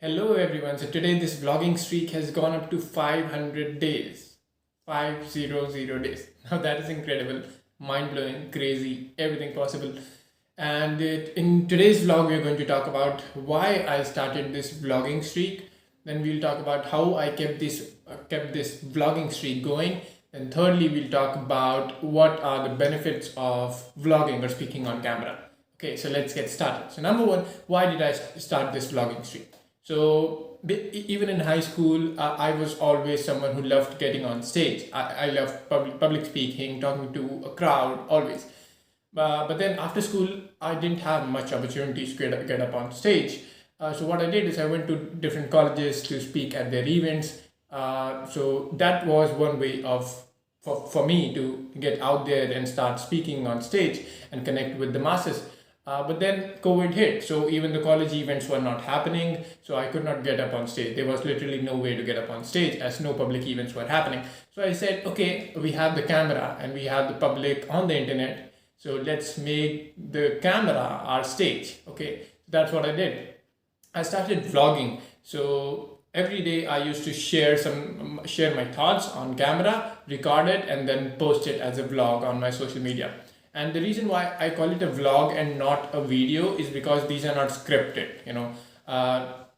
Hello everyone. So today this vlogging streak has gone up to 500 days. 500 days. Now that is incredible, mind-blowing, crazy, everything possible. And in today's vlog we're going to talk about why I started this vlogging streak. Then we'll talk about how I kept this vlogging streak going. And thirdly we'll talk about what are the benefits of vlogging or speaking on camera. Okay, so let's get started. So number one, why did I start this vlogging streak? So even in high school, I was always someone who loved getting on stage. I loved public speaking, talking to a crowd, always. But then after school, I didn't have much opportunities to get up on stage. So what I did is I went to different colleges to speak at their events. So that was one way for me to get out there and start speaking on stage and connect with the masses. But then COVID hit, so even the college events were not happening, so I could not get up on stage. There was literally no way to get up on stage as no public events were happening. So I said, okay, we have the camera and we have the public on the internet, so let's make the camera our stage. Okay, that's what I did. I started vlogging. So every day I used to share my thoughts on camera, record it, and then post it as a vlog on my social media. And the reason why I call it a vlog and not a video is because these are not scripted.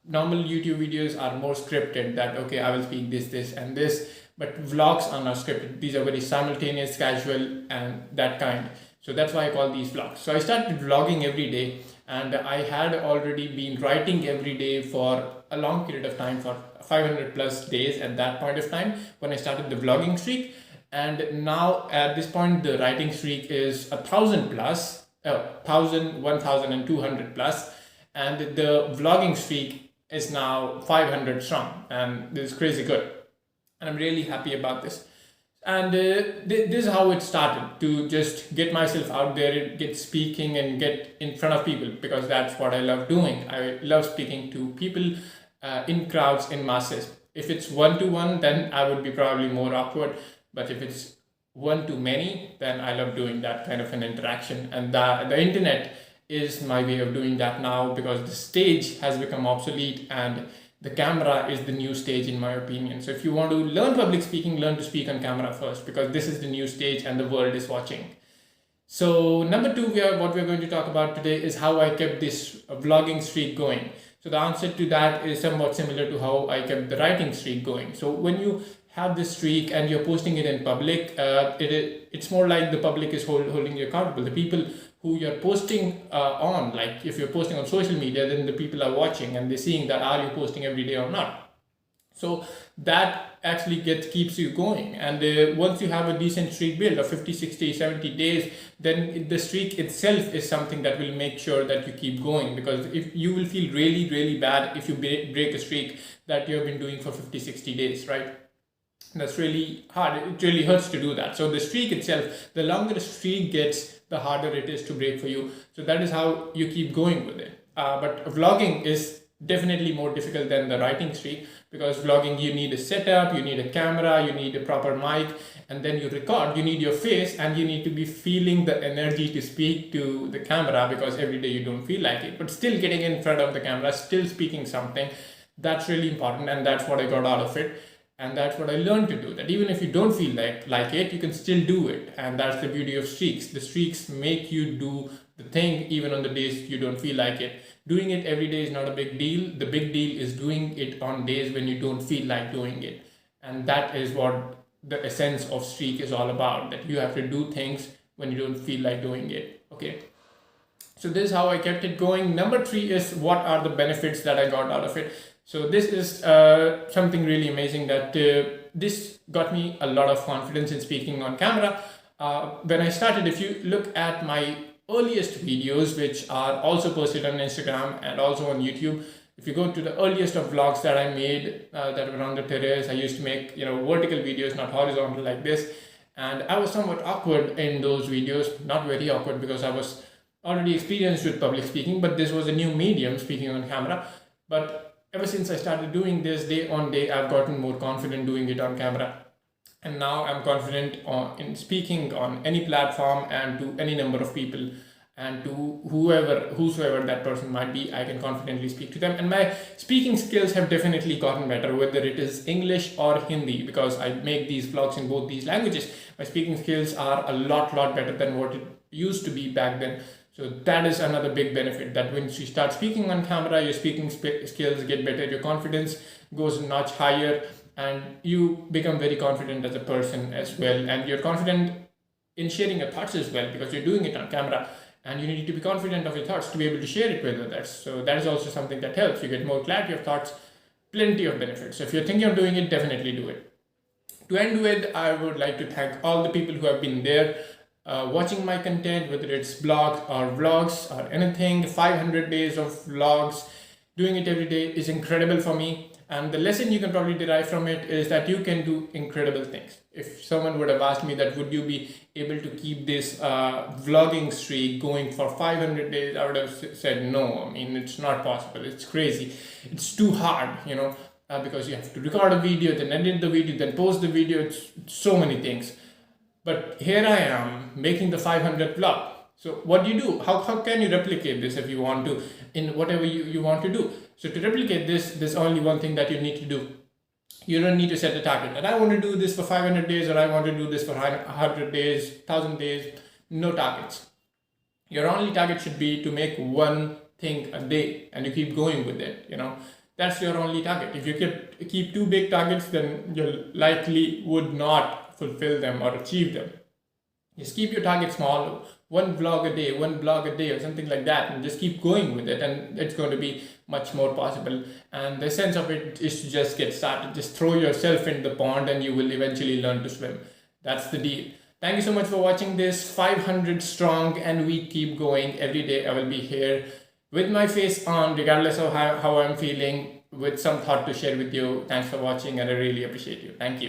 Normal YouTube videos are more scripted. That okay, I will speak this, and this. But vlogs are not scripted. These are very simultaneous, casual, and that kind. So that's why I call these vlogs. So I started vlogging every day, and I had already been writing every day for a long period of time, for 500 plus days at that point of time when I started the vlogging streak. And now at this point the writing streak is 1,000 plus, 1,200 plus, and the vlogging streak is now 500 strong, and this is crazy good, and I'm really happy about this. And this is how it started, to just get myself out there, get speaking and get in front of people, because that's what I love doing. I love speaking to people in crowds, in masses. If it's one-to-one, then I would be probably more awkward. But if it's one to many, then I love doing that kind of an interaction. And the internet is my way of doing that now, because the stage has become obsolete and the camera is the new stage, in my opinion. So if you want to learn public speaking, learn to speak on camera first, because this is the new stage and the world is watching. So number two, what we're going to talk about today is how I kept this vlogging streak going. So the answer to that is somewhat similar to how I kept the writing streak going. So when you have this streak and you're posting it in public, it's more like the public is holding you accountable. The people who you're posting on, like if you're posting on social media, then the people are watching and they're seeing that are you posting every day or not. So that actually keeps you going. And once you have a decent streak build of 50, 60, 70 days, then the streak itself is something that will make sure that you keep going. Because if you will feel really, really bad if you break a streak that you have been doing for 50, 60 days, right? That's really hard. It really hurts to do that. So the streak itself, the longer the streak gets, the harder it is to break for you. So that is how you keep going with it. But vlogging is definitely more difficult than the writing streak, because vlogging, you need a setup, you need a camera, you need a proper mic, and then you record. You need your face, and you need to be feeling the energy to speak to the camera, because every day you don't feel like it, but still getting in front of the camera, still speaking something, that's really important. And that's what I got out of it. And that's what I learned to do, that even if you don't feel like it, you can still do it. And that's the beauty of streaks. The streaks make you do the thing even on the days you don't feel like it. Doing it every day is not a big deal. The big deal is doing it on days when you don't feel like doing it. And that is what the essence of streak is all about, that you have to do things when you don't feel like doing it. Okay. So this is how I kept it going. Number three is what are the benefits that I got out of it. So this is something really amazing, that this got me a lot of confidence in speaking on camera. When I started, if you look at my earliest videos, which are also posted on Instagram and also on YouTube, if you go to the earliest of vlogs that I made that were on the terrace, I used to make vertical videos, not horizontal like this. And I was somewhat awkward in those videos, not very awkward, because I was already experienced with public speaking, but this was a new medium, speaking on camera. But ever since I started doing this day on day, I've gotten more confident doing it on camera. And now I'm confident in speaking on any platform and to any number of people. and to whosoever that person might be, I can confidently speak to them. And my speaking skills have definitely gotten better, whether it is English or Hindi, because I make these vlogs in both these languages. My speaking skills are a lot better than what it used to be back then. So that is another big benefit, that when you start speaking on camera, your speaking skills get better, your confidence goes a notch higher, and you become very confident as a person as well. And you're confident in sharing your thoughts as well, because you're doing it on camera, and you need to be confident of your thoughts to be able to share it with others. So that is also something that helps. You get more clarity of thoughts, plenty of benefits. So if you're thinking of doing it, definitely do it. To end with, I would like to thank all the people who have been there watching my content, whether it's blogs or vlogs or anything. 500 days of vlogs, doing it every day is incredible for me. And the lesson you can probably derive from it is that you can do incredible things. If someone would have asked me that, would you be able to keep this vlogging streak going for 500 days, I would have said no. I mean, it's not possible. It's crazy. It's too hard, because you have to record a video, then edit the video, then post the video. It's so many things. But here I am making the 500 vlog. So what do you do? How can you replicate this if you want to, in whatever you want to do? So to replicate this, there's only one thing that you need to do. You don't need to set a target. And I want to do this for 500 days, or I want to do this for 100 days, 1,000 days. No targets. Your only target should be to make one thing a day, and you keep going with it. That's your only target. If you keep too big targets, then you likely would not fulfill them or achieve them. Just keep your target small, one blog a day, or something like that, and just keep going with it, and it's going to be much more possible. And the sense of it is to just get started. Just throw yourself in the pond and you will eventually learn to swim. That's the deal. Thank you so much for watching this. 500 strong, and we keep going. Every day I will be here with my face on, regardless of how I'm feeling, with some thought to share with you. Thanks for watching, and I really appreciate you. Thank you.